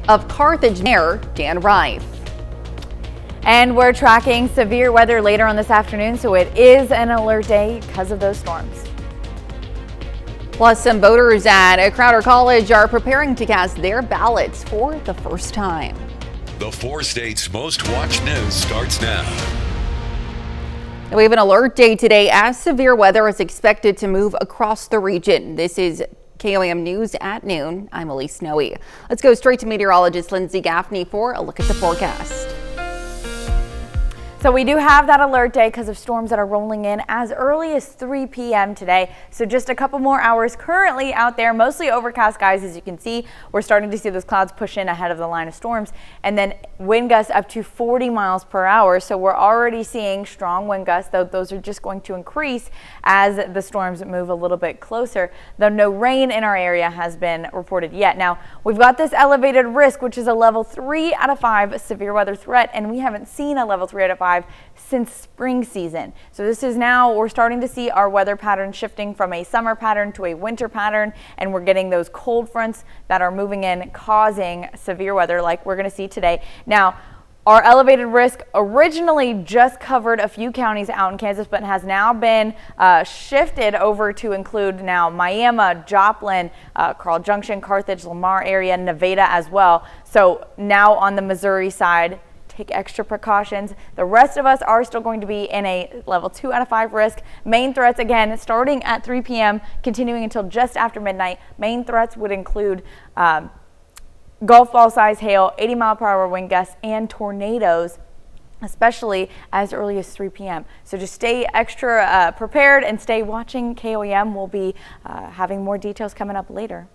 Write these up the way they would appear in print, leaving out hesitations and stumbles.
of Carthage Mayor Dan Rife. And we're tracking severe weather later on this afternoon, so it is an alert day because of those storms. Plus, some voters at Crowder College are preparing to cast their ballots for the first time. The 4 states' most watched news starts now. We have an alert day today as severe weather is expected to move across the region. This is KOAM News at noon. I'm Elise Snowy. Let's go straight to meteorologist Lindsay Gaffney for a look at the forecast. So we do have that alert day because of storms that are rolling in as early as 3 p.m. today. So just a couple more hours currently out there, mostly overcast skies. As you can see, we're starting to see those clouds push in ahead of the line of storms, and then wind gusts up to 40 miles per hour. So we're already seeing strong wind gusts, though those are just going to increase as the storms move a little bit closer. Though no rain in our area has been reported yet. Now we've got this elevated risk, which is a level 3 out of 5 severe weather threat, and we haven't seen a level 3 out of 5 since spring season. So this is now, we're starting to see our weather pattern shifting from a summer pattern to a winter pattern, and we're getting those cold fronts that are moving in, causing severe weather like we're going to see today. Now, our elevated risk originally just covered a few counties out in Kansas, but has now been shifted over to include now Miami, Joplin, Carl Junction, Carthage, Lamar area, Nevada as well. So now on the Missouri side, take extra precautions. The rest of us are still going to be in a level 2 out of 5 risk. Main threats, again, starting at 3 p.m., continuing until just after midnight. Main threats would include golf ball size hail, 80 mile per hour wind gusts, and tornadoes, especially as early as 3 p.m. So just stay extra prepared and stay watching KOAM. We'll be having more details coming up later.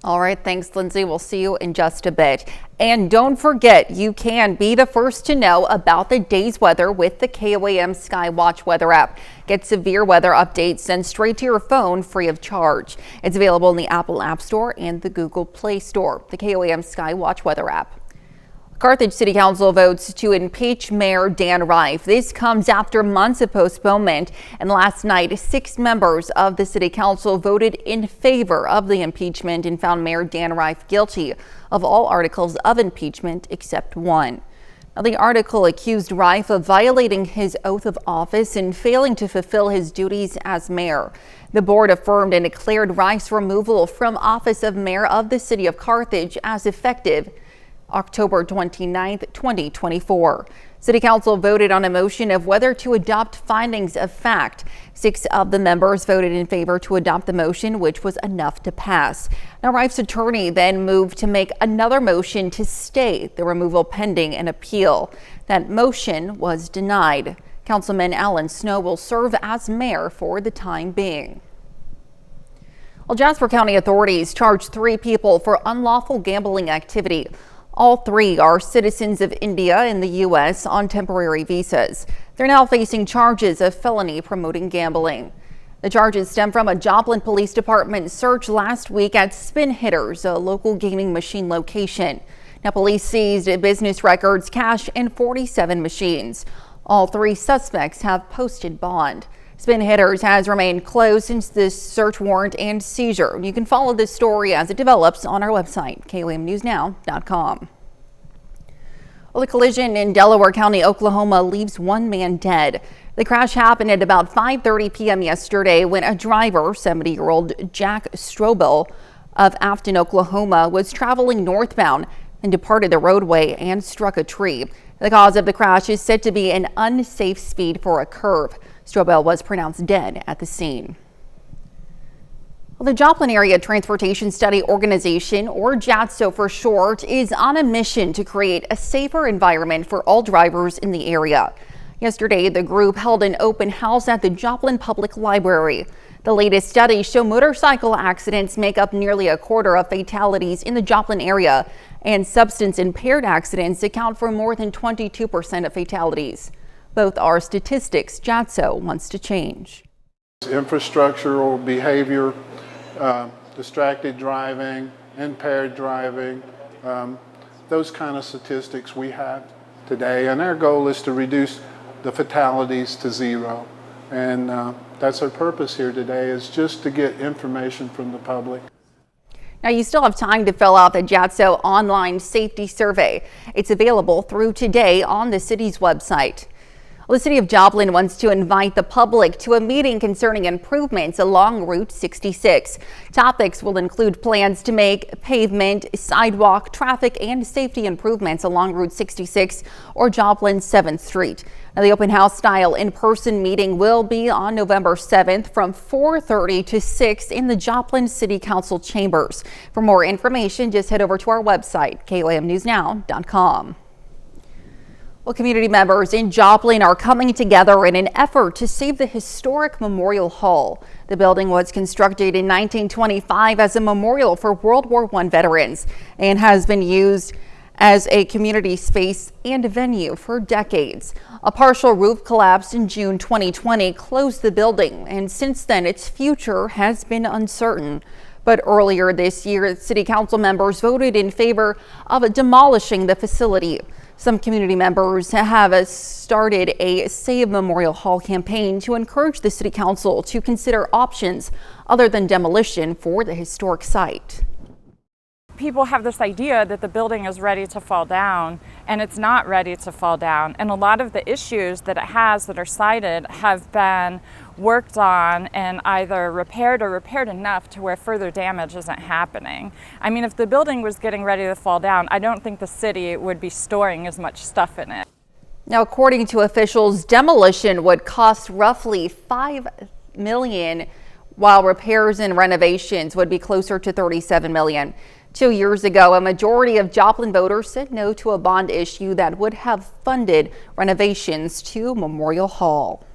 All right, thanks, Lindsay. We'll see you in just a bit. And don't forget, you can be the first to know about the day's weather with the KOAM Skywatch weather app. Get severe weather updates sent straight to your phone free of charge. It's available in the Apple App Store and the Google Play Store. The KOAM Skywatch weather app. Carthage City Council votes to impeach Mayor Dan Rife. This comes after months of postponement, and last night 6 members of the City Council voted in favor of the impeachment and found Mayor Dan Rife guilty of all articles of impeachment except one. Now, the article accused Rife of violating his oath of office and failing to fulfill his duties as mayor. The board affirmed and declared Rife's removal from office of mayor of the city of Carthage as effective October 29th, 2024. City Council voted on a motion of whether to adopt findings of fact. 6 of the members voted in favor to adopt the motion, which was enough to pass. Now, Rife's attorney then moved to make another motion to stay the removal pending an appeal. That motion was denied. Councilman Alan Snow will serve as mayor for the time being. Well, Jasper County authorities charged 3 people for unlawful gambling activity. All 3 are citizens of India and the U.S. on temporary visas. They're now facing charges of felony promoting gambling. The charges stem from a Joplin Police Department search last week at Spin Hitters, a local gaming machine location. Now, police seized business records, cash, and 47 machines. All 3 suspects have posted bond. Spin Hitters has remained closed since this search warrant and seizure. You can follow this story as it develops on our website, KOAMnewsnow.com. Well, the collision in Delaware County, Oklahoma leaves 1 man dead. The crash happened at about 5:30 p.m. yesterday when a driver, 70-year-old Jack Strobel of Afton, Oklahoma, was traveling northbound and departed the roadway and struck a tree. The cause of the crash is said to be an unsafe speed for a curve. Strobel was pronounced dead at the scene. Well, the Joplin Area Transportation Study Organization, or JATSO for short, is on a mission to create a safer environment for all drivers in the area. Yesterday, the group held an open house at the Joplin Public Library. The latest studies show motorcycle accidents make up nearly a quarter of fatalities in the Joplin area, and substance-impaired accidents account for more than 22% of fatalities. Both are statistics JATSO wants to change. Infrastructural behavior, distracted driving, impaired driving, those kind of statistics we have today. And our goal is to reduce the fatalities to 0. And that's our purpose here today, is just to get information from the public. Now, you still have time to fill out the JATSO online safety survey. It's available through today on the city's website. Well, the city of Joplin wants to invite the public to a meeting concerning improvements along Route 66. Topics will include plans to make pavement, sidewalk, traffic, and safety improvements along Route 66 or Joplin 7th Street. Now, the open house style in-person meeting will be on November 7th from 4:30 to 6 in the Joplin City Council chambers. For more information, just head over to our website, KOAMnewsnow.com. Well, community members in Joplin are coming together in an effort to save the historic Memorial Hall. The building was constructed in 1925 as a memorial for World War I veterans and has been used as a community space and a venue for decades. A partial roof collapse in June 2020 closed the building, and since then its future has been uncertain. But earlier this year, city council members voted in favor of demolishing the facility. Some community members have started a Save Memorial Hall campaign to encourage the city council to consider options other than demolition for the historic site. People have this idea that the building is ready to fall down, and it's not ready to fall down. And a lot of the issues that it has that are cited have been worked on and either repaired or repaired enough to where further damage isn't happening. I mean, if the building was getting ready to fall down, I don't think the city would be storing as much stuff in it. Now, according to officials, demolition would cost roughly $5 million, while repairs and renovations would be closer to $37 million. 2 years ago, a majority of Joplin voters said no to a bond issue that would have funded renovations to Memorial Hall.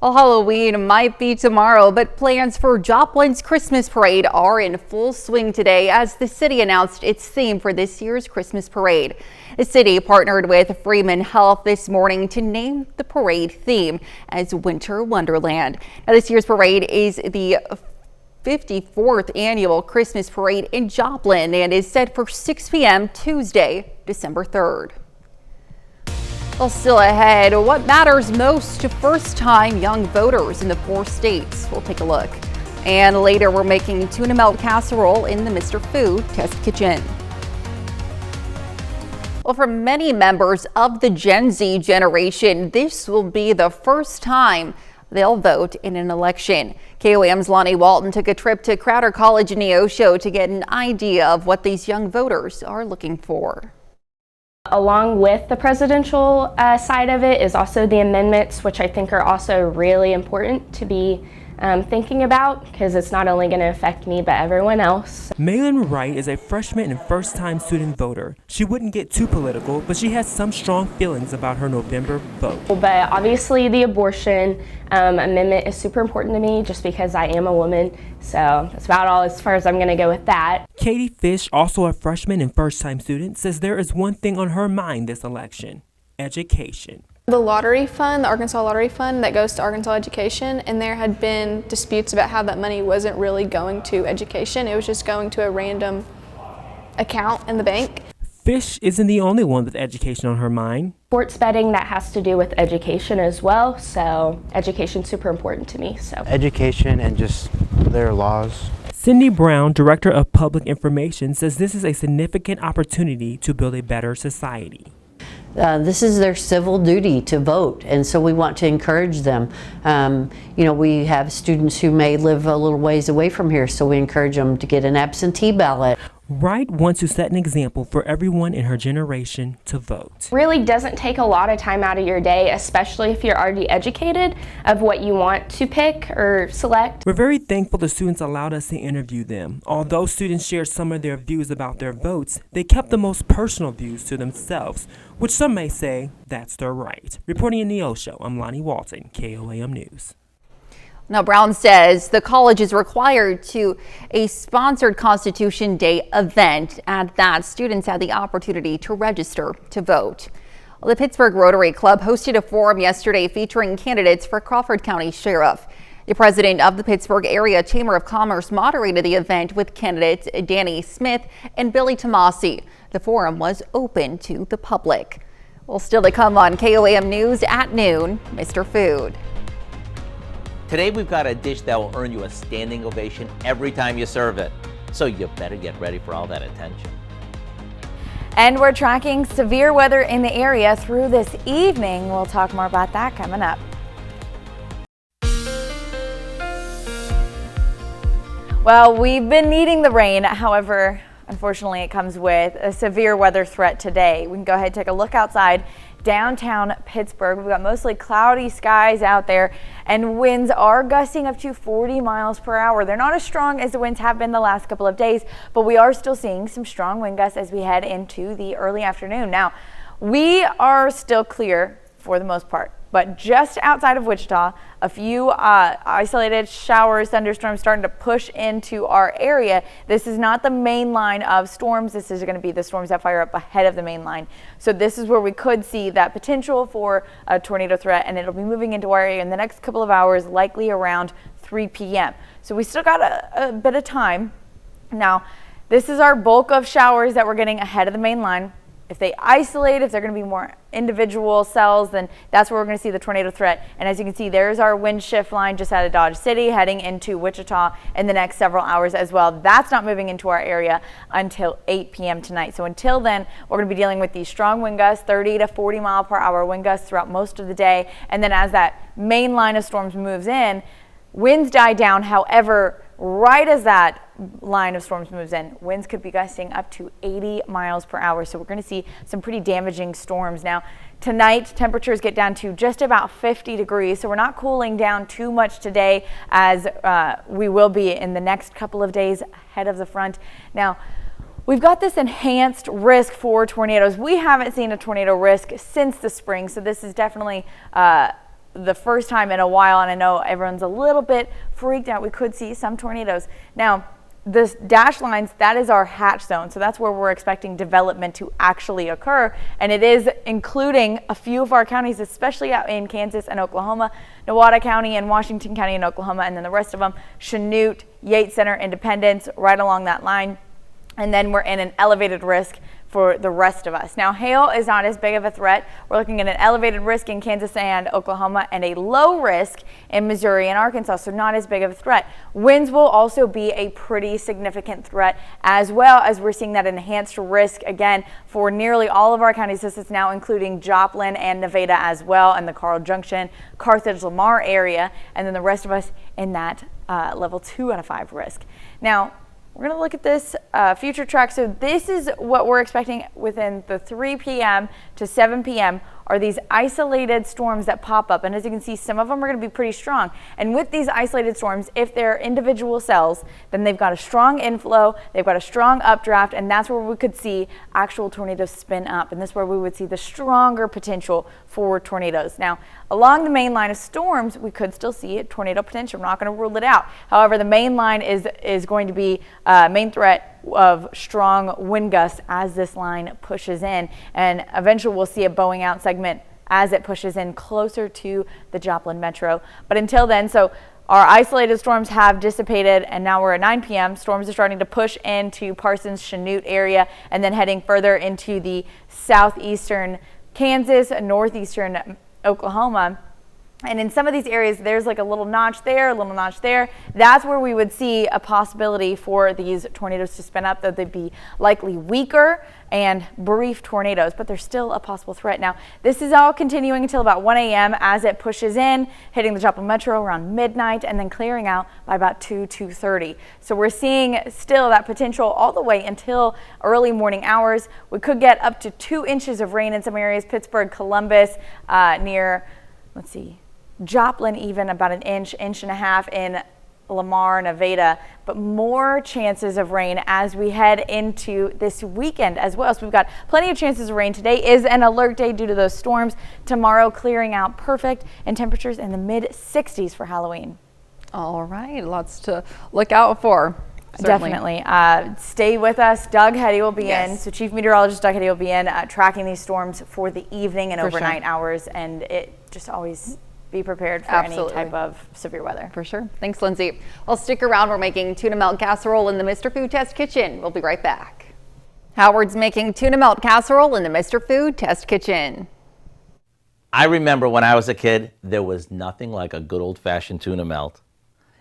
Well, Halloween might be tomorrow, but plans for Joplin's Christmas parade are in full swing today as the city announced its theme for this year's Christmas parade. The city partnered with Freeman Health this morning to name the parade theme as Winter Wonderland. Now, this year's parade is the 54th annual Christmas parade in Joplin and is set for 6 p.m. Tuesday, December 3rd. Well, still ahead, what matters most to first-time young voters in the 4 states? We'll take a look. And later, we're making tuna melt casserole in the Mr. Food Test Kitchen. Well, for many members of the Gen Z generation, this will be the first time they'll vote in an election. KOAM's Lonnie Walton took a trip to Crowder College in Neosho to get an idea of what these young voters are looking for. Along with the presidential side of it is also the amendments, which I think are also really important to be thinking about, because it's not only going to affect me, but everyone else. Malin Wright is a freshman and first-time student voter. She wouldn't get too political, but she has some strong feelings about her November vote. But obviously the abortion amendment is super important to me just because I am a woman. So that's about all as far as I'm going to go with that. Katie Fish, also a freshman and first-time student, says there is one thing on her mind this election: education. The lottery fund, the Arkansas Lottery Fund that goes to Arkansas education, and there had been disputes about how that money wasn't really going to education. It was just going to a random account in the bank. Fish isn't the only one with education on her mind. Sports betting, that has to do with education as well, so education's super important to me. So education and just their laws. Cindy Brown, Director of Public Information, says this is a significant opportunity to build a better society. This is their civil duty to vote, and so we want to encourage them. We have students who may live a little ways away from here, so we encourage them to get an absentee ballot. Wright wants to set an example for everyone in her generation to vote. Really doesn't take a lot of time out of your day, especially if you're already educated of what you want to pick or select. We're very thankful the students allowed us to interview them. Although students shared some of their views about their votes, they kept the most personal views to themselves, which some may say that's their right. Reporting in Neosho, I'm Lonnie Walton, KOAM News. Now, Brown says the college is required to a sponsored Constitution Day event. At that, students had the opportunity to register to vote. The Pittsburgh Rotary Club hosted a forum yesterday featuring candidates for Crawford County Sheriff. The president of the Pittsburgh Area Chamber of Commerce moderated the event with candidates Danny Smith and Billy Tomasi. The forum was open to the public. Well, still to come on KOAM News at noon, Mr. Food. Today we've got a dish that will earn you a standing ovation every time you serve it. So you better get ready for all that attention. And we're tracking severe weather in the area through this evening. We'll talk more about that coming up. Well, we've been needing the rain. However, unfortunately, it comes with a severe weather threat today. We can go ahead and take a look outside downtown Pittsburgh. We've got mostly cloudy skies out there, and winds are gusting up to 40 miles per hour. They're not as strong as the winds have been the last couple of days, but we are still seeing some strong wind gusts as we head into the early afternoon. Now, we are still clear for the most part, but just outside of Wichita, a few isolated showers, thunderstorms starting to push into our area. This is not the main line of storms. This is going to be the storms that fire up ahead of the main line. So this is where we could see that potential for a tornado threat, and it'll be moving into our area in the next couple of hours, likely around 3 p.m. So we still got a bit of time. Now, this is our bulk of showers that we're getting ahead of the main line. If they isolate, if they're going to be more individual cells, then that's where we're going to see the tornado threat. And as you can see, there's our wind shift line just out of Dodge City heading into Wichita in the next several hours as well. That's not moving into our area until 8 p.m. tonight. So until then, we're going to be dealing with these strong wind gusts, 30 to 40 mile per hour wind gusts throughout most of the day. And then as that main line of storms moves in, winds die down. However, right as that line of storms moves in, winds could be gusting up to 80 miles per hour. So we're going to see some pretty damaging storms. Now, tonight, temperatures get down to just about 50 degrees. So we're not cooling down too much today as we will be in the next couple of days ahead of the front. Now, we've got this enhanced risk for tornadoes. We haven't seen a tornado risk since the spring. So this is definitely the first time in a while, and I know everyone's a little bit freaked out. We could see some tornadoes. Now, this dash lines, that is our hatch zone. So that's where we're expecting development to actually occur. And it is including a few of our counties, especially out in Kansas and Oklahoma, Nowata County and Washington County in Oklahoma, and then the rest of them, Chanute, Yates Center, Independence, right along that line. And then we're in an elevated risk for the rest of us. Now, hail is not as big of a threat. We're looking at an elevated risk in Kansas and Oklahoma and a low risk in Missouri and Arkansas, so not as big of a threat. Winds will also be a pretty significant threat, as well as we're seeing that enhanced risk again for nearly all of our counties. This is now including Joplin and Nevada as well, and the Carl Junction, Carthage, Lamar area, and then the rest of us in that level 2 out of 5 risk. Now, we're going to look at this future track. So this is what we're expecting within the 3 p.m. to 7 p.m. are these isolated storms that pop up. And as you can see, some of them are going to be pretty strong. And with these isolated storms, if they're individual cells, then they've got a strong inflow, they've got a strong updraft, and that's where we could see actual tornadoes spin up. And this is where we would see the stronger potential for tornadoes. Now, along the main line of storms, we could still see a tornado potential. We're not going to rule it out. However, the main line is going to be main threat of strong wind gusts as this line pushes in, and eventually we'll see a bowing out segment as it pushes in closer to the Joplin metro. But until then, so our isolated storms have dissipated, and now we're at 9 p.m. Storms are starting to push into Parsons, Chanute area, and then heading further into the southeastern Kansas, northeastern Oklahoma. And in some of these areas, there's like a little notch there, a little notch there. That's where we would see a possibility for these tornadoes to spin up, though they'd be likely weaker and brief tornadoes, but they're still a possible threat. Now, this is all continuing until about 1 a.m. as it pushes in, hitting the Joplin metro around midnight, and then clearing out by about 2:30. So we're seeing still that potential all the way until early morning hours. We could get up to 2 inches of rain in some areas, Pittsburgh, Columbus, near, let's see, Joplin, even about an inch, inch and a half in Lamar, Nevada, but more chances of rain as we head into this weekend as well. So we've got plenty of chances of rain. Today is an alert day due to those storms. Tomorrow clearing out perfect, and temperatures in the mid 60s for Halloween. All right, lots to look out for. Certainly. Definitely. Stay with us. Doug Hetty will be Yes. in. So Chief Meteorologist Doug Hetty will be in tracking these storms for the evening and For overnight sure. hours, and it just always be prepared for Absolutely. any type of severe weather. For sure. Thanks, Lindsay. Well, stick around. We're making tuna melt casserole in the Mr. Food Test Kitchen. We'll be right back. Howard's making tuna melt casserole in the Mr. Food Test Kitchen. I remember when I was a kid, there was nothing like a good old-fashioned tuna melt.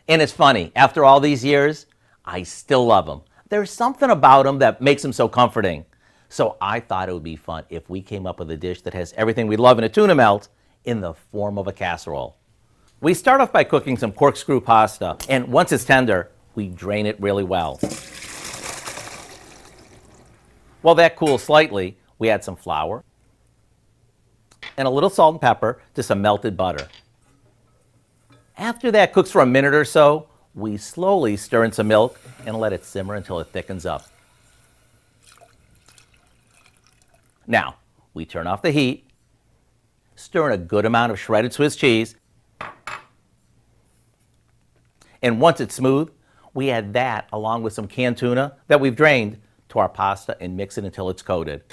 And it's funny, after all these years, I still love them. There's something about them that makes them so comforting. So I thought it would be fun if we came up with a dish that has everything we love in a tuna melt in the form of a casserole. We start off by cooking some corkscrew pasta, and once it's tender, we drain it really well. While that cools slightly, we add some flour and a little salt and pepper to some melted butter. After that cooks for a minute or so, we slowly stir in some milk and let it simmer until it thickens up. Now, we turn off the heat, stir in a good amount of shredded Swiss cheese, and once it's smooth, we add that along with some canned tuna that we've drained to our pasta and mix it until it's coated.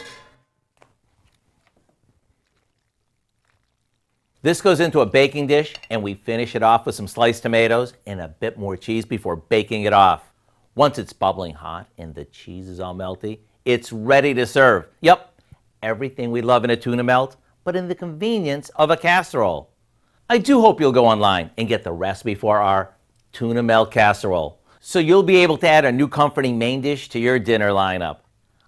This goes into a baking dish, and we finish it off with some sliced tomatoes and a bit more cheese before baking it off. Once it's bubbling hot and the cheese is all melty, it's ready to serve. Yep, everything we love in a tuna melt, but in the convenience of a casserole. I do hope you'll go online and get the recipe for our tuna melt casserole, so you'll be able to add a new comforting main dish to your dinner lineup.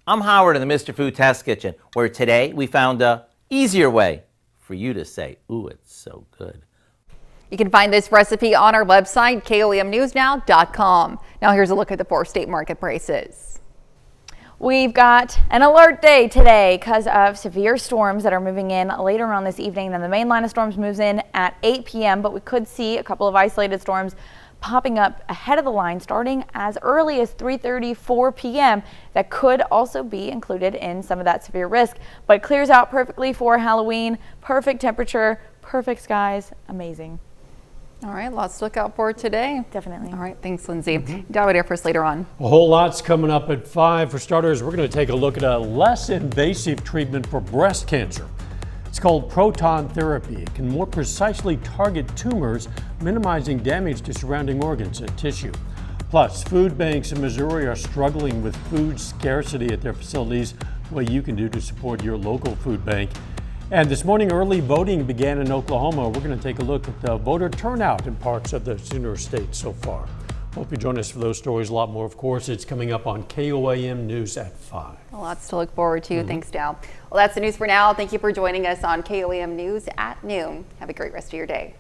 I'm Howard in the Mr. Food Test Kitchen, where today we found a easier way for you to say, ooh, it's so good. You can find this recipe on our website, KOAMnewsnow.com. Now here's a look at the 4 state market prices. We've got an alert day today because of severe storms that are moving in later on this evening. Then the main line of storms moves in at 8 p.m., but we could see a couple of isolated storms popping up ahead of the line starting as early as 3:34 p.m. That could also be included in some of that severe risk, but it clears out perfectly for Halloween. Perfect temperature, perfect skies, amazing. All right, lots to look out for today. Definitely. All right, thanks, Lindsay. Dowd Air for us later on. A whole lot's coming up at 5. For starters, we're going to take a look at a less invasive treatment for breast cancer. It's called proton therapy. It can more precisely target tumors, minimizing damage to surrounding organs and tissue. Plus, food banks in Missouri are struggling with food scarcity at their facilities. What you can do to support your local food bank. And this morning, early voting began in Oklahoma. We're going to take a look at the voter turnout in parts of the Sooner State so far. Hope you join us for those stories. A lot more, of course. It's coming up on KOAM News at 5. Lots to look forward to. Thanks, Dow. Well, that's the news for now. Thank you for joining us on KOAM News at noon. Have a great rest of your day.